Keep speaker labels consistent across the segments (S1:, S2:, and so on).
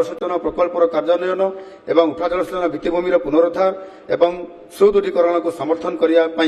S1: जलसेचन प्रकल्पर कार्यान्वयन एवं उठा जलसेचन भित्तिभूमि पुनरुद्धार एवं सुदृढ़ीकरण को समर्थन करने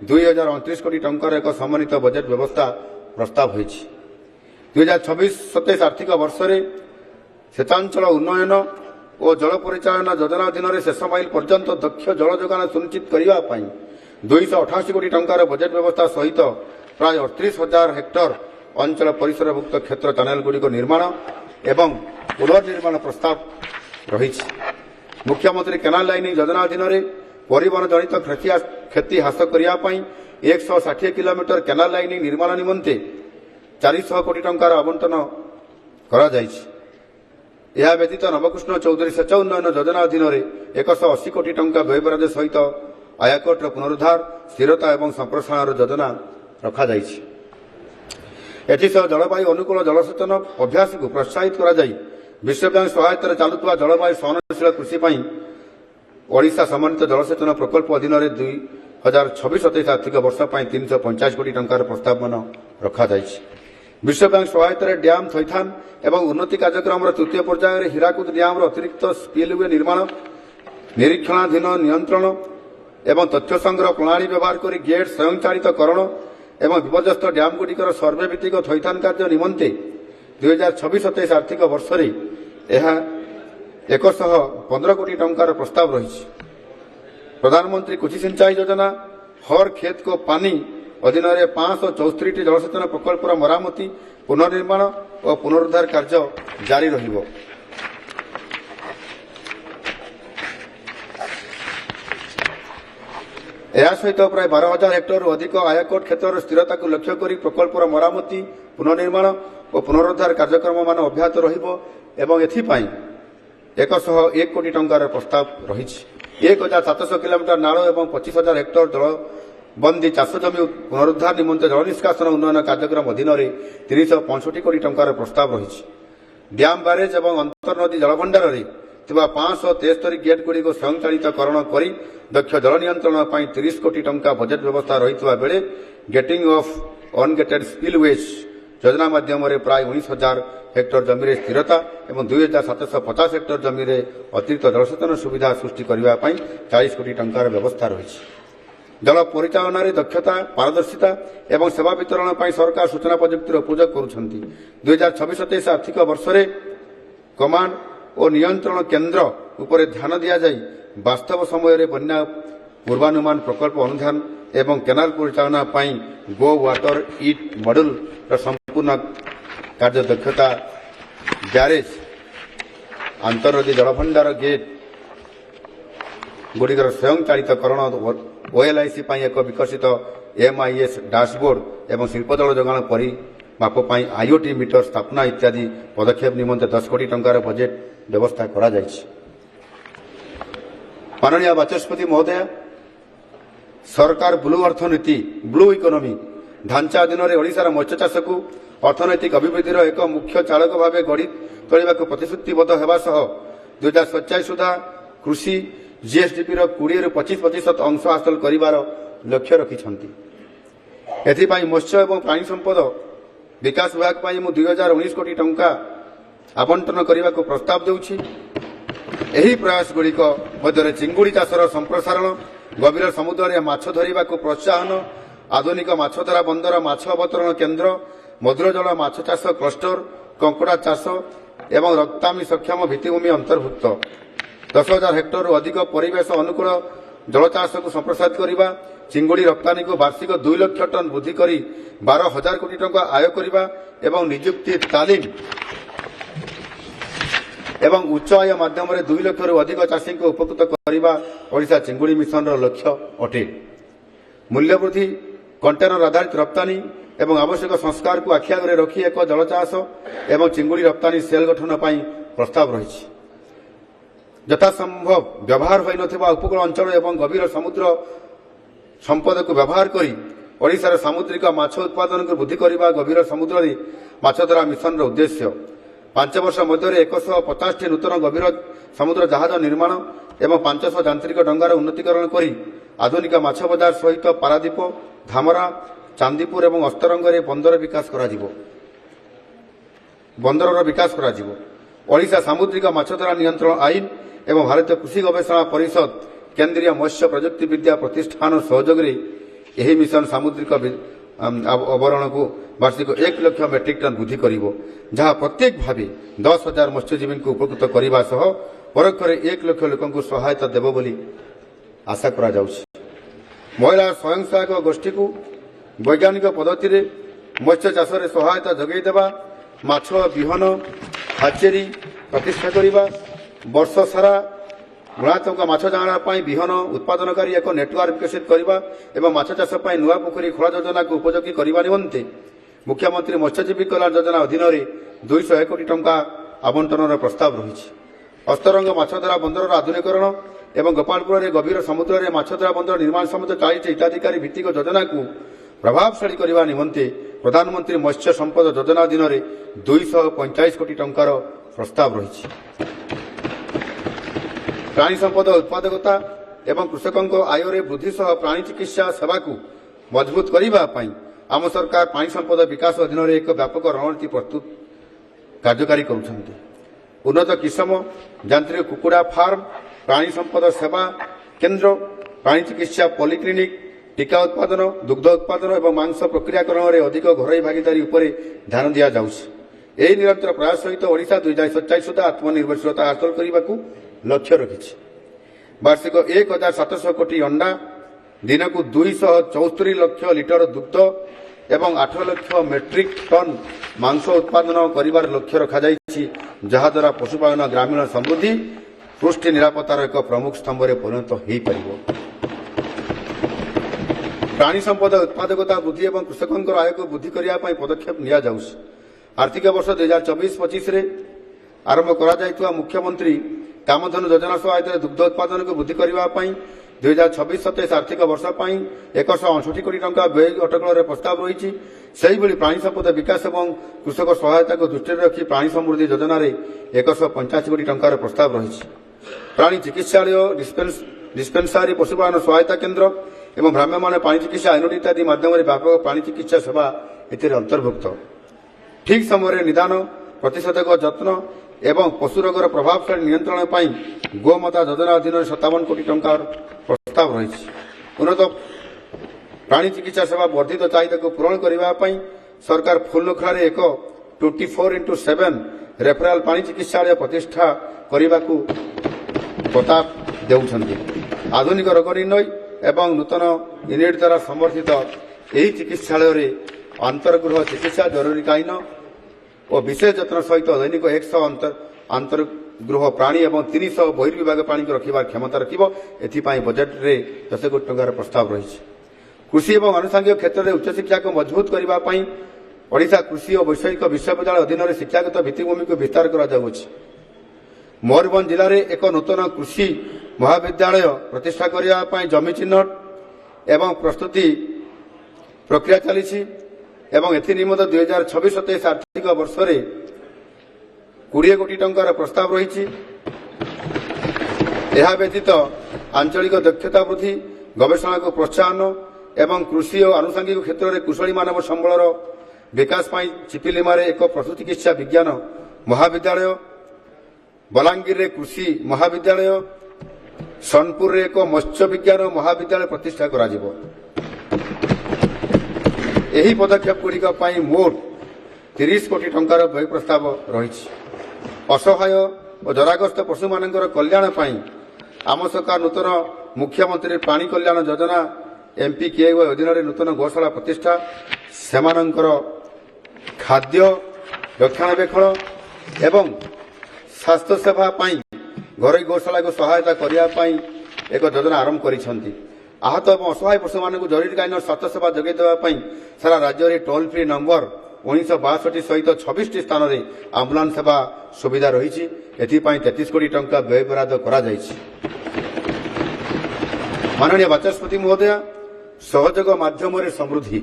S1: 2029 कोटी टंकार एक समन्वित बजेट व्यवस्था प्रस्ताव होईछि। 2026-27 आर्थिक वर्ष में सेचांचल उन्नयन और जल परिचालन योजना अधीन शेष माइल पर्यंत दक्ष जल जोगान सुनिश्चित करने 288 कोटी टंकार बजेट व्यवस्था सहित प्राय 38,000 हेक्टर अंचल परिसरभुक्त क्षेत्र चैनल गुड़िक निर्माण एवं पुनर्निर्माण प्रस्ताव रही। मुख्यमंत्री केनाल लाइन योजना अधीन परिवहन जनित क्षति ह्रास करने 160 किलोमीटर केनाल लाइन निर्माण निमंते 400 कोटी टंकार आवंटन करा जायछि। यह व्यतीत नवकृष्ण चौधरी सेच उन्नयन योजना अधीन 180 कोटी टंका व्ययबराद सहित आयकोट पुनरुद्धार स्थिरता एवं संप्रसारण योजना रखा जायछि। एथिसह जलवायु अनुकूल जलसेचन अभ्यास को प्रोत्साहित करा जाय विश्व बैंक सहायतार चालुवा जलवायु सहनशील कृषि ओडिशा समन्वित जलसेचन प्रकल्प अधीन 2026-27 आर्थिक वर्ष 350 कोटी टंकार प्रस्ताव मान रखा जायछि। विश्व बैंक सहायतार डैम थैथान एवं उन्नति कार्यक्रम तृतीय पर्यायर हीराकुद डैम अतिरिक्त स्पिलवे निर्माण निरीक्षणाधीन नियंत्रण एवं तथ्य संग्रह प्रणाली व्यवहार कर गेट स्वयंचालितकरण एवं विपर्यस्त डैम गुड़िकर सर्वे भित्तिक थैथान कार्य निमंते 2026-27 आर्थिक वर्ष में यह 115 कोटी टंकार प्रस्ताव रही। प्रधानमंत्री कृषि सिंचाई योजना हर खेत को पानी अधीन 564 जलसेचन प्रकल्पर मरामती पुनर्निर्माण और पुनरुद्धार कार्य जारी रहिबो। यह सहित प्राय 12,000 हेक्टर अधिक आयकोट क्षेत्र स्थिरता को लक्ष्य कर प्रकल्पर मरामती पुनर्निर्माण और पुनरुद्धार कार्यक्रम मान अब्याहत रहिबो एवं एथिपाई 101 कोटी टंकार प्रस्ताव रही। 1,700 किलोमीटर नाल एवं 25,000 हेक्टर जलबंदी चाष जमी पुनरुद्धार निमंते जल निष्कासन उन्नयन कार्यक्रम अधीन 365 कोटी टंकार प्रस्ताव रही। डैम बैरेज एवं अंतर्नदी जलभंडार 573 गेट गुड़ी को स्वयंचालितकरण कर दक्ष जल नियंत्रण 30 कोटी टंका बजेट व्यवस्था रही बेले गेटिंग ऑफ अनगेटेड स्पिलवेज योजना माध्यम प्राय 19,000 हेक्टर जमी स्थिरता और 2,750 हेक्टर जमी अतिरिक्त जलसेचन सुविधा सृष्टि करने 40 कोटी टंकार व्यवस्था रही। जल परिचालन दक्षता पारदर्शिता एवं सेवा वितरण पर सरकार सूचना प्रजुक्तिर उपयोग करुछंती। 2026-27 आर्थिक वर्ष में कमांड और नियंत्रण केन्द्र उपर ध्यान दिया जाय वास्तव समय बन्या पूर्वानुमान प्रकल्प अनुधान एवं केनाल परिचालना गो वाटर इट मॉड्यूल संपूर्ण कार्य दक्षता ब्यारेज अंतर्नदी जलभंडार गेट गुड़िकर स्वयंचालितकरण ओएलआईसी एक विकसित एमआईएस डैशबोर्ड एवं शिल्पजल जोगाण परिमाप आईओटी मीटर स्थापना इत्यादि पदक्षेप निमंते 10 कोटी टंकार बजेट व्यवस्था करा जायछि। माननीय बाचस्पति महोदय, सरकार ब्लू अर्थनीति ब्लू इकोनॉमी ढांचा अधीन ओडिशार मत्स्य चाष को अर्थनैतिक अभिवृद्धि एक मुख्य चालक भाव गढ़ी तोड़ा प्रतिश्रुतिबद्ध होगा सह 2027 सुधा कृषि जीएसडीपी 20-25% अंश हासिल कर लक्ष्य रखिछंती। एथिपाई मत्स्य एवं प्राणी संपद विकास विभाग 2019 कोटी टंका आवंटन करने को प्रस्ताव देउछि। एही प्रयास गुड़िक मध्य चिंगुड़ी चाषर संप्रसारण गभीर समुद्र में माछ धरिबा को प्रोत्साहन आधुनिक माछधरा बंदर माछ अवतरण केन्द्र मधुर जल माछ चाष क्लस्टर कंकड़ा चाष एवं रप्तानी सक्षम भित्तिभूमि अंतर्भुक्त 10,000 हेक्टर अधिक परिवेश अनुकूल जल चाष को संप्रसारित करने चिंगुड़ी रप्तानी को वार्षिक 2 लाख टन वृद्धि कर 12,000 कोटी टंका आय करने एवं निजुक्ति तालीम एवं उच्च आय माध्यम 2 लाख अधिक चाषी को उपकृत करने ओडिशा चिंगुड़ी मिशन लक्ष्य अटे। मूल्य वृद्धि कंटेनर आधारित रप्तानी एवं आवश्यक संस्कार को आखि आगे रखी एक जल चाष एवं चिंगुड़ी रप्तानी सेल गठन प्रस्ताव रही। यथासंभव व्यवहार हो नथिबा उपकूल अंचल एवं गभीर समुद्र संपद को व्यवहार करी ओडिशार सामुद्रिक माछ उत्पादन को वृद्धि करने गभीर समुद्र माछधरा मिशन उद्देश्य 5 वर्ष मध्य 150 नूतन गभीर समुद्र जहाज निर्माण एवं 500 यांत्रिक डंगार उन्नतीकरण कर आधुनिक माछ बजार सहित पारादीप धामरा चांदीपुर एवं अस्तरंग बंदर विकास बंदर विकास ओडिशा सामुद्रिक माछधरा नियंत्रण आईन एवं भारतीय कृषि गवेषणा परिषद केंद्रीय मत्स्य प्रजुक्ति विद्या प्रतिष्ठान सहयोग यह मिशन सामुद्रिक अवरण को वार्षिक 1 लाख मेट्रिक टन वृद्धि करिवो जहाँ प्रत्येक भाव 10,000 मत्स्यजीवी को उपकृत करने सह परोक्षरे 1 लाख लोक सहायता देव बोली आशा करा जाउछि। महिला स्वयं सहायक गोष्ठी को वैज्ञानिक पद्धति रे मत्स्य चाष रे सहायता जगै देबा, माछ बिहन हाचेरी प्रतिष्ठा करिबा, वर्ष सारा गुणात्मक माछ जाणा पाई बिहन उत्पादनकारी एक नेटवर्क विकसित करबा एवं माछ चाष पाई नुआ पोखरी खोला योजना को उपयोगी करबा निमंते मुख्यमंत्री मत्स्यजीवी कल्याण योजना अधीन 201 कोटी टंका आवंटन प्रस्ताव रही। अस्तरंग माछधरा बंदर आधुनिकरण एवं गोपालपुर में गभीर समुद्र में माछधरा बंदर निर्माण समेत 40 हिताधिकारी भित्तिक योजना को प्रभावशाली करने निमंते प्रधानमंत्री मत्स्य संपद योजना अधीन 245 कोटी टंकार प्रस्ताव रही। प्राणी संपद उत्पादकता एवं कृषकों आय वृद्धि सह प्राणी चिकित्सा सेवा को मजबूत करने आम सरकार प्राणी संपद विकास अधीन एक व्यापक रणनीति प्रस्तुत कार्यकारी करुछन्ति। उन्नत किसम यांत्रिक कुकुड़ा फार्म, प्राणी संपद सेवा केन्द्र, प्राणी चिकित्सा पॉलिक्लिनिक, टीका उत्पादन, दुग्ध उत्पादन और मांस प्रक्रियाकरण में अधिक घरोई भागीदारी उपर ध्यान दिया जाउछि। एही निरंतर प्रयास सहित ओडिशा 2047 सुधा आत्मनिर्भरशीलता हासिल करने को लक्ष्य रखिछि। वार्षिक 1,700 कोटी अंडा, दिन को 274 लाख लिटर दुग्ध एवं 8 लाख मेट्रिक टन मांस उत्पादन करिवार लक्ष्य रखा जाइछि, जहाद्वारा पशुपालन ग्रामीण समृद्धि पुष्टि निरापत्तार एक प्रमुख स्तंभ में परिणत हो पारिबो। प्राणी संपद उत्पादकता वृद्धि एवं कृषकों आय को वृद्धि करने पदक्षेप निया जाउछि। आर्थिक वर्ष 2024-25 रे आरंभ करा जायतुवा मुख्यमंत्री कामधेनु योजना सहायता दुग्ध उत्पादन को वृद्धि करने 2026-27 आर्थिक वर्ष 168 कोटी टंका व्यय अटकल प्रस्ताव रही। प्राणी संपद विकास एवं कृषक सहायता को दृष्टि रखी प्राणी समृद्धि योजना 185 कोटी टंकार प्रस्ताव रही। प्राणी चिकित्सालय, डिस्पेंसारी, पशुपालन सहायता केन्द्र एवं भ्राम्यमाण प्राणी चिकित्सा यूनिट इत्यादि माध्यम व्यापक प्राणी चिकित्सा सेवा एथिरे अंतर्भुक्त। ठीक समय निदान, प्रतिषेधक जत्न एवं पशु रोगर प्रभावशाली नियंत्रण पर गोमाता योजना अधीन 57 कोटी टंकार प्रस्ताव रही। उन्नत प्राणी चिकित्सा सेवा वर्धित चाहिदा को पूरण करने सरकार फुलनखरा एक 24x7 रेफराल प्राणी चिकित्सालय प्रतिष्ठा करने को प्रताप देउछन्ति। आधुनिक रोग निर्णय एवं नूतन यूनिट द्वारा समर्थित यही चिकित्सालय अंतर्गृह चिकित्सा जरूरीकालीन और विशेष जत्न सहित दैनिक 100 अंतर्गृह प्राणी और 300 बहिर्विभाग प्राणी को रखिबार क्षमता रखिबो। एथिपाई बजेट रे 10 कोटी टंकार प्रस्ताव रही। कृषि और आनुषंगिक क्षेत्र में उच्चशिक्षा को मजबूत करने ओडिशा कृषि और वैषयिक विश्वविद्यालय अधीन शिक्षागत भित्तिभूमि को विस्तार करा जाउछि। मयूरभंज जिले में एक नूतन कृषि महाविद्यालय प्रतिष्ठा करने जमी चिन्हट एवं प्रस्तुति प्रक्रिया चली एवं एनिमत 2026-27 आर्थिक वर्ष 20 कोटी टंकार प्रस्ताव रही। यह व्यतीत आंचलिक दक्षता वृद्धि, गवेषणा को प्रोत्साहन एवं कृषि और आनुषंगिक क्षेत्र में कुशली मानव संबल विकास चिपिलिमारे एक पशु चिकित्सा विज्ञान महाविद्यालय, बलांगीर कृषि महाविद्यालय, सोनपुर एक मत्स्य विज्ञान महाविद्यालय प्रतिष्ठा करा जिवो। यही पदक्षेप गुड़िक मोट 30 कोटी टंकार व्यय प्रस्ताव रही। असहाय और जराग्रस्त पशु मान कल्याण आम सरकार नूतन मुख्यमंत्री प्राणी कल्याण योजना MPKY अधीन नूतन गौशाला प्रतिष्ठा, सेमानंकर खाद्य रक्षणाबेक्षण एवं स्वास्थ्य सेवा घरोई गौशाला को सहायता करने एक योजना आरंभ करिसेंति। आहत और असहाय पशु मान जरूरीकालीन स्वास्थ्य सेवा जोगाई देवाई सारा राज्य में टोल फ्री नंबर 1962 सहित 26 स्थान में आम्बुलांस सेवा सुविधा रही। एथिपाई 33 कोटी टंका व्यय बराद करा जायछि। माननीय बाचस्पति महोदय, सहयोग माध्यम समृद्धि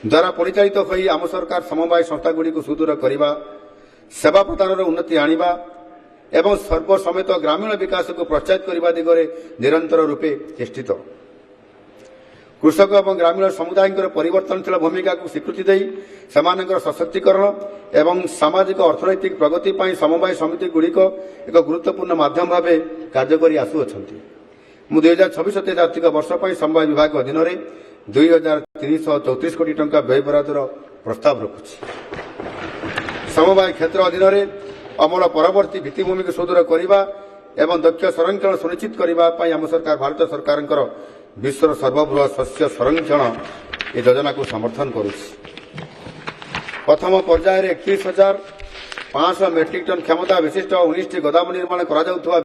S1: द्वारा परिचालित होई आम सरकार समवाय संस्थागुड़ी को सुदृढ़ करने, सेवा प्रदान उन्नति आनिबा एवं सर्वसमेत ग्रामीण विकास को प्रोत्साहित करने दिगरे निरंतर रूपे चेष्टित। କୃଷକ ଏବଂ ଗ୍ରାମୀଣ ସମୁଦାୟଙ୍କର ପରିବର୍ତ୍ତନଶୀଳ ଭୂମିକାକୁ ସ୍ୱୀକୃତି ଦେଇ ସେମାନଙ୍କର ସଶକ୍ତିକରଣ ଏବଂ ସାମାଜିକ ଅର୍ଥନୈତିକ ପ୍ରଗତି ପାଇଁ ସମବାୟ ସମିତିଗୁଡ଼ିକ ଏକ ଗୁରୁତ୍ୱପୂର୍ଣ୍ଣ ମାଧ୍ୟମ ଭାବେ କାର୍ଯ୍ୟ କରି ଆସୁଅଛନ୍ତି। ମୁଁ 2026-27 ଆର୍ଥିକ ବର୍ଷ ପାଇଁ ସମବାୟ ବିଭାଗ ଅଧୀନରେ 2,334 କୋଟି ଟଙ୍କା ବ୍ୟୟ ବରାଦର ପ୍ରସ୍ତାବ ରଖୁଛି। ସମବାୟ କ୍ଷେତ୍ର ଅଧୀନରେ ଅମଳ ପରବର୍ତ୍ତୀ ଭିତ୍ତିଭୂମିକୁ ସୁଦୃଢ଼ କରିବା ଏବଂ ଦକ୍ଷ ସଂରକ୍ଷଣ ସୁନିଶ୍ଚିତ କରିବା ପାଇଁ ଆମ ସରକାର ଭାରତ ସରକାରଙ୍କର ବିଶ୍ୱର ସର୍ବବୃହତ ଶସ୍ୟ ସଂରକ୍ଷଣ ଏ ଯୋଜନାକୁ ସମର୍ଥନ କରୁଛି। ପ୍ରଥମ ପର୍ଯ୍ୟାୟରେ 31,500 ମେଟ୍ରିକ୍ ଟନ୍ କ୍ଷମତା ବିଶିଷ୍ଟ 19ଟି ଗୋଦାମ ନିର୍ମାଣ କରାଯାଉଥିବା